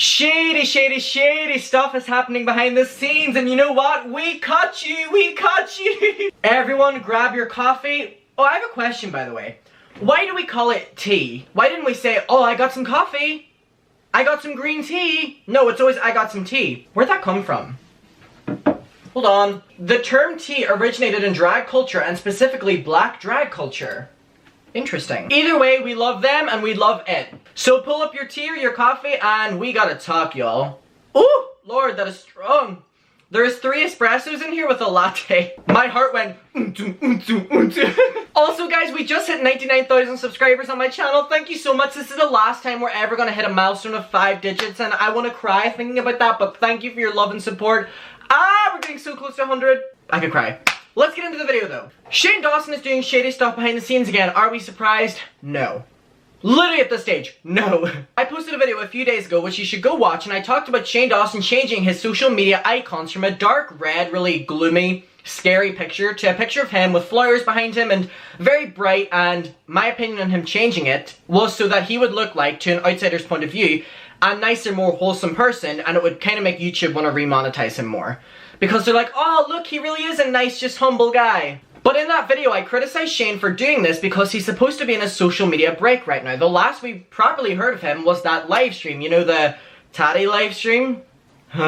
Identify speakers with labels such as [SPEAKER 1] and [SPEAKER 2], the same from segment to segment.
[SPEAKER 1] Shady, shady, shady stuff is happening behind the scenes, and you know what? We caught you! We caught you! Everyone grab your coffee. Oh, I have a question, by the way. Why do we call it tea? Why didn't we say, oh, I got some coffee? I got some green tea? No, it's always, I got some tea. Where'd that come from? Hold on. The term tea originated in drag culture, and specifically black drag culture. Interesting. Either way, we love them and we love it. So pull up your tea or your coffee and we gotta talk, y'all. Ooh, Lord, that is strong. There is 3 espressos in here with a latte. My heart went Also, guys, we just hit 99,000 subscribers on my channel. Thank you so much. This is the last time we're ever gonna hit a milestone of 5 digits, and I wanna cry thinking about that, but thank you for your love and support. We're getting so close to 100. I could cry. Let's get into the video though. Shane Dawson is doing shady stuff behind the scenes again. Are we surprised? No. Literally at this stage, no. I posted a video a few days ago which you should go watch, and I talked about Shane Dawson changing his social media icons from a dark red, really gloomy, scary picture to a picture of him with flowers behind him and very bright, and my opinion on him changing it was so that he would look like, to an outsider's point of view, a nicer, more wholesome person, and it would kind of make YouTube want to remonetize him more. Because they're like, oh look, he really is a nice, just humble guy. But in that video, I criticized Shane for doing this because he's supposed to be in a social media break right now. The last we properly heard of him was that live stream, you know, the Tatty live stream? Oh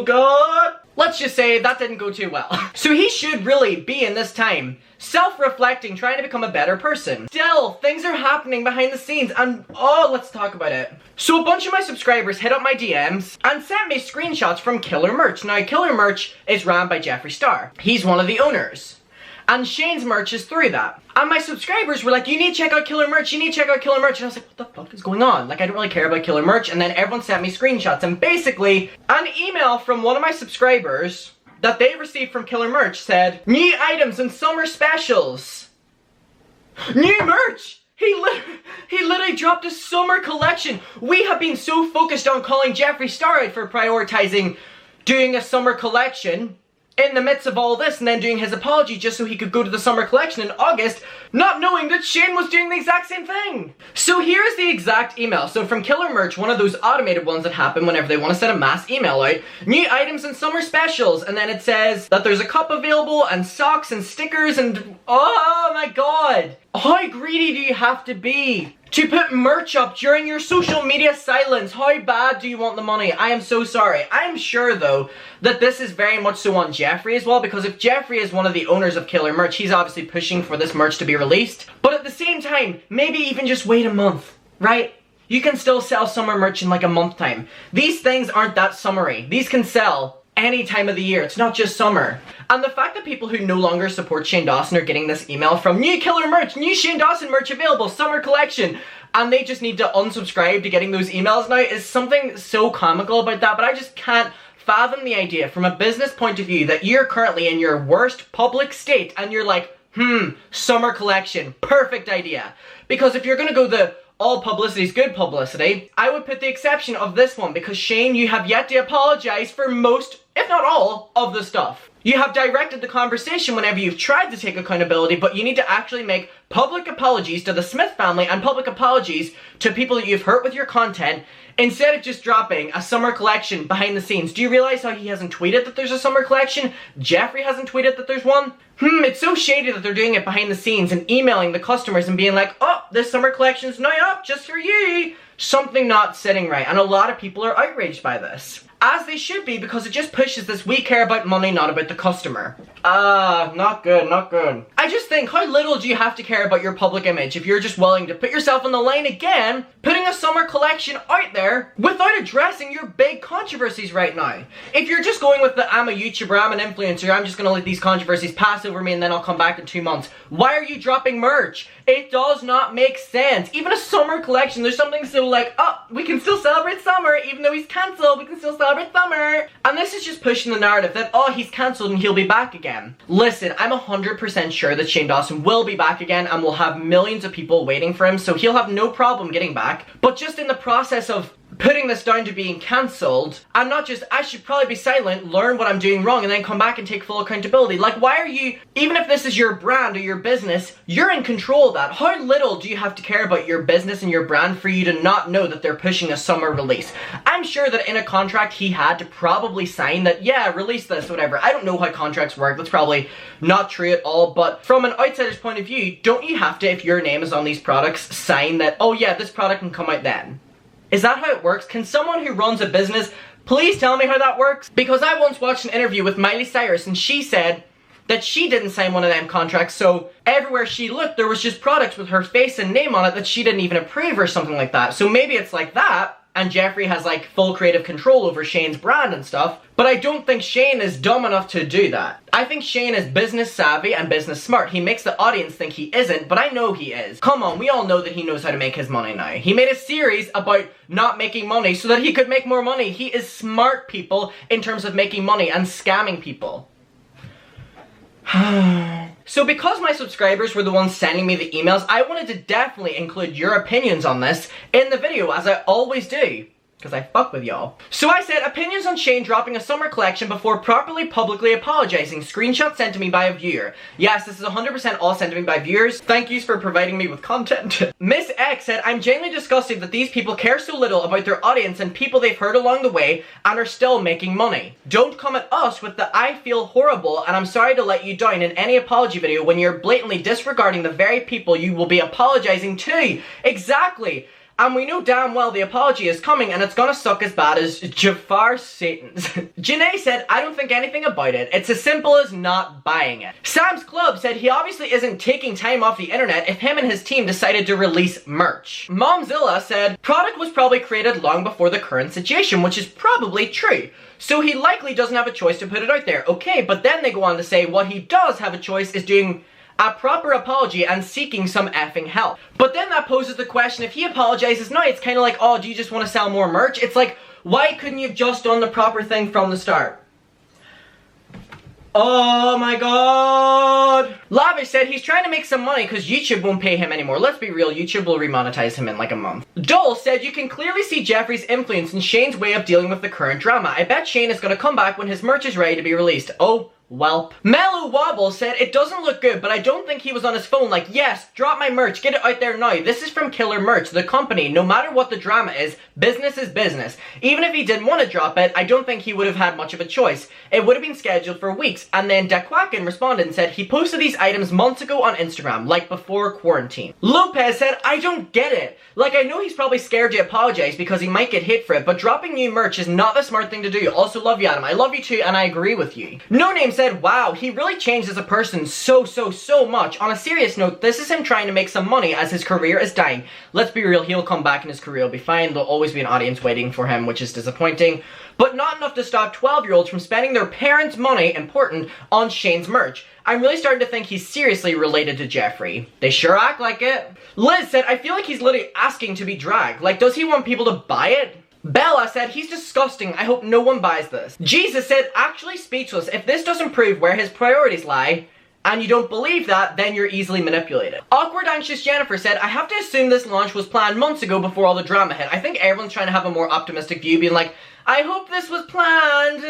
[SPEAKER 1] god. Let's just say that didn't go too well. So he should really be in this time self-reflecting, trying to become a better person. Still, things are happening behind the scenes and oh, let's talk about it. So a bunch of my subscribers hit up my DMs and sent me screenshots from Killer Merch. Now, Killer Merch is ran by Jeffree Star. He's one of the owners. And Shane's merch is through that. And my subscribers were like, you need to check out Killer Merch, you need to check out Killer Merch. And I was like, what the fuck is going on? Like, I don't really care about Killer Merch. And then everyone sent me screenshots. And basically, an email from one of my subscribers that they received from Killer Merch said, new items and summer specials. New merch! He literally dropped a summer collection. We have been so focused on calling Jeffree Star out for prioritizing doing a summer collection in the midst of all this, and then doing his apology just so he could go to the summer collection in August, not knowing that Shane was doing the exact same thing. So here's the exact email. So from Killer Merch, one of those automated ones that happen whenever they want to send a mass email out, new items and summer specials, and then it says that there's a cup available and socks and stickers and oh my god. How greedy do you have to be to put merch up during your social media silence? How bad do you want the money? I am so sorry. I am sure though that this is very much so on Jeffree as well, because if Jeffree is one of the owners of Killer Merch, he's obviously pushing for this merch to be released. But at the same time, maybe even just wait a month, right? You can still sell summer merch in like a month time. These things aren't that summery. These can sell any time of the year. It's not just summer. And the fact that people who no longer support Shane Dawson are getting this email from new Killer Merch, new Shane Dawson merch available, summer collection, and they just need to unsubscribe to getting those emails now is something so comical about that, but I just can't fathom the idea from a business point of view that you're currently in your worst public state and you're like, summer collection, perfect idea. Because if you're gonna go the all publicity is good publicity, I would put the exception of this one, because Shane, you have yet to apologize for most, if not all, of the stuff. You have directed the conversation whenever you've tried to take accountability, but you need to actually make public apologies to the Smith family and public apologies to people that you've hurt with your content, instead of just dropping a summer collection behind the scenes. Do you realize how he hasn't tweeted that there's a summer collection? Jeffree hasn't tweeted that there's one? It's so shady that they're doing it behind the scenes and emailing the customers and being like, oh, this summer collection's now up just for you. Something not sitting right, and a lot of people are outraged by this. As they should be, because it just pushes this we care about money, not about the customer. Not good, not good. I just think, how little do you have to care about your public image if you're just willing to put yourself on the line again, putting a summer collection out there without addressing your big controversies right now? If you're just going with the, I'm a YouTuber, I'm an influencer, I'm just gonna let these controversies pass over me and then I'll come back in 2 months. Why are you dropping merch? It does not make sense. Even a summer collection, there's something so like, oh, we can still celebrate summer, even though he's cancelled, we can still celebrate summer. And this is just pushing the narrative that, oh, he's cancelled and he'll be back again. Listen, I'm 100% sure that Shane Dawson will be back again and will have millions of people waiting for him, so he'll have no problem getting back. But just in the process of putting this down to being cancelled, and not just, I should probably be silent, learn what I'm doing wrong, and then come back and take full accountability. Like, why are you, even if this is your brand or your business, you're in control of that. How little do you have to care about your business and your brand for you to not know that they're pushing a summer release? I'm sure that in a contract he had to probably sign that, yeah, release this, whatever. I don't know how contracts work, that's probably not true at all, but from an outsider's point of view, don't you have to, if your name is on these products, sign that, oh yeah, this product can come out then? Is that how it works? Can someone who runs a business please tell me how that works? Because I once watched an interview with Miley Cyrus and she said that she didn't sign one of them contracts, so everywhere she looked there was just products with her face and name on it that she didn't even approve or something like that. So maybe it's like that, and Jeffree has like full creative control over Shane's brand and stuff, but I don't think Shane is dumb enough to do that. I think Shane is business savvy and business smart. He makes the audience think he isn't, but I know he is. Come on, we all know that he knows how to make his money now. He made a series about not making money so that he could make more money. He is smart, people, in terms of making money and scamming people. So because my subscribers were the ones sending me the emails, I wanted to definitely include your opinions on this in the video, as I always do. Because I fuck with y'all. So I said, opinions on Shane dropping a summer collection before properly publicly apologizing. Screenshot sent to me by a viewer. Yes, this is 100% all sent to me by viewers. Thank yous for providing me with content. Miss X said, I'm genuinely disgusted that these people care so little about their audience and people they've heard along the way and are still making money. Don't come at us with the I feel horrible and I'm sorry to let you down in any apology video when you're blatantly disregarding the very people you will be apologizing to. Exactly. And we know damn well the apology is coming and it's gonna suck as bad as Jafar Satan's. Janae said, I don't think anything about it. It's as simple as not buying it. Sam's Club said he obviously isn't taking time off the internet if him and his team decided to release merch. Momzilla said, product was probably created long before the current situation, which is probably true. So he likely doesn't have a choice to put it out there. Okay, but then they go on to say what he does have a choice is doing a proper apology and seeking some effing help. But then that poses the question, if he apologizes now, it's kind of like, oh, do you just want to sell more merch? It's like, why couldn't you have just done the proper thing from the start? Oh my god! Lavish said he's trying to make some money because YouTube won't pay him anymore. Let's be real, YouTube will remonetize him in like a month. Dole said you can clearly see Jeffree's influence in Shane's way of dealing with the current drama. I bet Shane is going to come back when his merch is ready to be released. Oh, welp. Mellow Wobble said, it doesn't look good, but I don't think he was on his phone like, yes, drop my merch, get it out there now. This is from Killer Merch, the company. No matter what the drama is business. Even if he didn't want to drop it, I don't think he would have had much of a choice. It would have been scheduled for weeks. And then Dekwakin responded and said he posted these items months ago on Instagram, like before quarantine. Lopez said, I don't get it. Like, I know he's probably scared to apologize because he might get hit for it, but dropping new merch is not the smart thing to do. Also, love you, Adam. I love you too, and I agree with you. No Name said, wow, he really changed as a person so much. On a serious note, this is him trying to make some money as his career is dying. Let's be real, he'll come back and his career will be fine. There'll always be an audience waiting for him, which is disappointing. But not enough to stop 12-year-olds from spending their parents' money, important, on Shane's merch. I'm really starting to think he's seriously related to Jeffree. They sure act like it. Liz said, I feel like he's literally asking to be dragged. Like, does he want people to buy it? Bella said, he's disgusting. I hope no one buys this. Jesus said, actually speechless. If this doesn't prove where his priorities lie, and you don't believe that, then you're easily manipulated. Awkward Anxious Jennifer said, I have to assume this launch was planned months ago before all the drama hit. I think everyone's trying to have a more optimistic view, being like, I hope this was planned.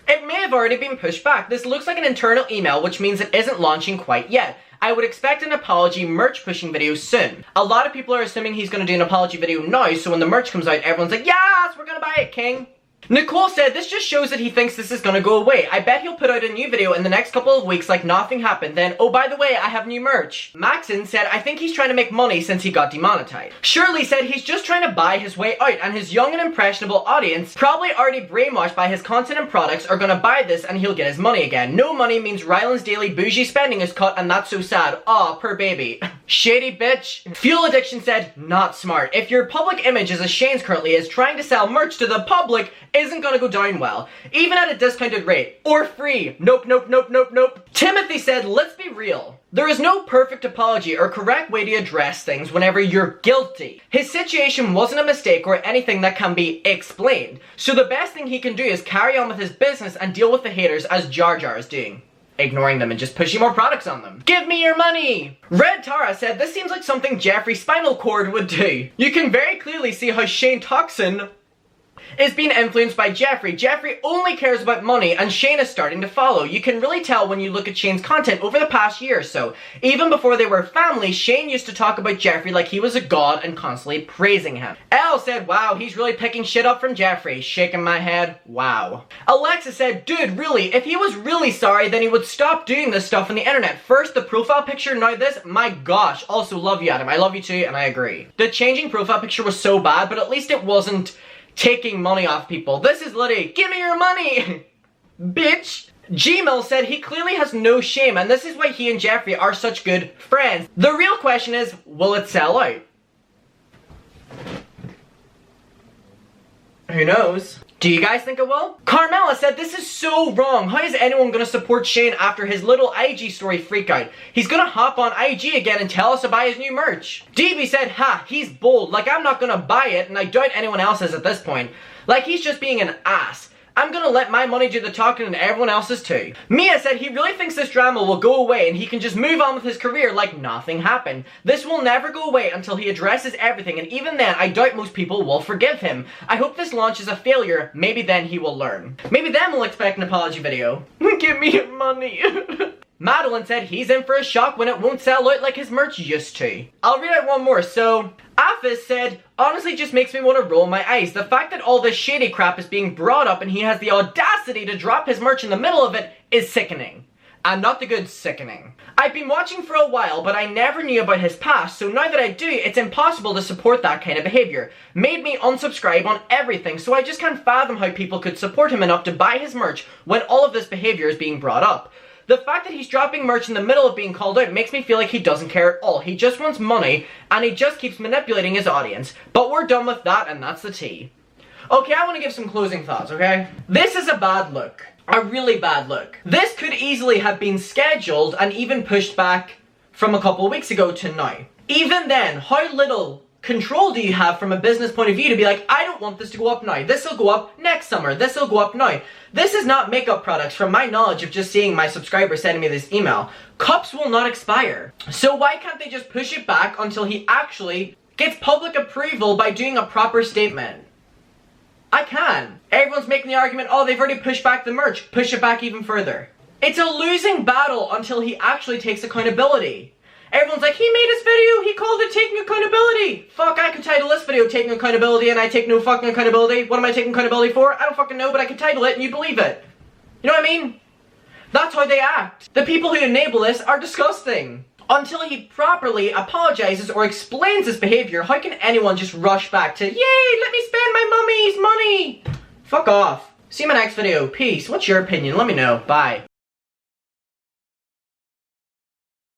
[SPEAKER 1] It may have already been pushed back. This looks like an internal email, which means it isn't launching quite yet. I would expect an apology merch pushing video soon. A lot of people are assuming he's going to do an apology video now, so when the merch comes out, everyone's like, yes, we're going to buy it, king. Nicole said, this just shows that he thinks this is gonna go away. I bet he'll put out a new video in the next couple of weeks like nothing happened. Then, oh, by the way, I have new merch. Maxon said, I think he's trying to make money since he got demonetized. Shirley said, he's just trying to buy his way out, and his young and impressionable audience, probably already brainwashed by his content and products, are gonna buy this and he'll get his money again. No money means Ryland's daily bougie spending is cut, and that's so sad. Aw, poor baby. Shady bitch. Fuel Addiction said, not smart. If your public image as Shane's currently is, trying to sell merch to the public isn't gonna go down well, even at a discounted rate, or free. Nope. Timothy said, let's be real. There is no perfect apology or correct way to address things whenever you're guilty. His situation wasn't a mistake or anything that can be explained, so the best thing he can do is carry on with his business and deal with the haters as Jar Jar is doing. ignoring them and just pushing more products on them. Give me your money! Red Tara said, this seems like something Jeffrey's spinal cord would do. You can very clearly see how Shane Dawson is being influenced by Jeffrey. Jeffrey only cares about money and Shane is starting to follow. You can really tell when you look at Shane's content over the past year or so. Even before they were family, Shane used to talk about Jeffrey like he was a god and constantly praising him. Elle said, wow, he's really picking shit up from Jeffrey. Shaking my head, wow. Alexa said, dude, really, if he was really sorry, then he would stop doing this stuff on the internet. First the profile picture, now this, my gosh. Also love you, Adam. I love you too, and I agree. The changing profile picture was so bad, but at least it wasn't taking money off people. This is literally, give me your money, bitch. Gmail said he clearly has no shame and this is why he and Jeffrey are such good friends. The real question is, will it sell out? Who knows? Do you guys think it will? Carmela said, this is so wrong. How is anyone gonna support Shane after his little IG story freak out? He's gonna hop on IG again and tell us to buy his new merch. DB said, ha, he's bold. Like, I'm not gonna buy it, and I doubt anyone else is at this point. Like, he's just being an ass. I'm gonna let my money do the talking and everyone else's too. Mia said he really thinks this drama will go away and he can just move on with his career like nothing happened. This will never go away until he addresses everything, and even then, I doubt most people will forgive him. I hope this launch is a failure. Maybe then he will learn. Maybe then we'll expect an apology video. Give me your money. Madeline said he's in for a shock when it won't sell out like his merch used to. I'll read out one more. So, Afis said, honestly just makes me want to roll my eyes. The fact that all this shady crap is being brought up and he has the audacity to drop his merch in the middle of it is sickening. And not the good sickening. I've been watching for a while, but I never knew about his past, so now that I do, it's impossible to support that kind of behavior. Made me unsubscribe on everything, so I just can't fathom how people could support him enough to buy his merch when all of this behavior is being brought up. The fact that he's dropping merch in the middle of being called out makes me feel like he doesn't care at all. He just wants money, and he just keeps manipulating his audience. But we're done with that, and that's the tea. Okay, I want to give some closing thoughts, okay? This is a bad look. A really bad look. This could easily have been scheduled and even pushed back from a couple weeks ago to now. Even then, how little control do you have from a business point of view to be like, I don't want this to go up now. This will go up next summer. This will go up now. This is not makeup products from my knowledge of just seeing my subscribers sending me this email. Cups will not expire. So why can't they just push it back until he actually gets public approval by doing a proper statement? I can. Everyone's making the argument, oh, they've already pushed back the merch. Push it back even further. It's a losing battle until he actually takes accountability. Everyone's like, he made his video, he called it taking accountability. Fuck, I could title this video taking accountability and I take no fucking accountability. What am I taking accountability for? I don't fucking know, but I can title it and you believe it. You know what I mean? That's how they act. The people who enable this are disgusting. Until he properly apologizes or explains his behavior, how can anyone just rush back to, yay, let me spend my mummy's money? Fuck off. See you in my next video. Peace. What's your opinion? Let me know. Bye.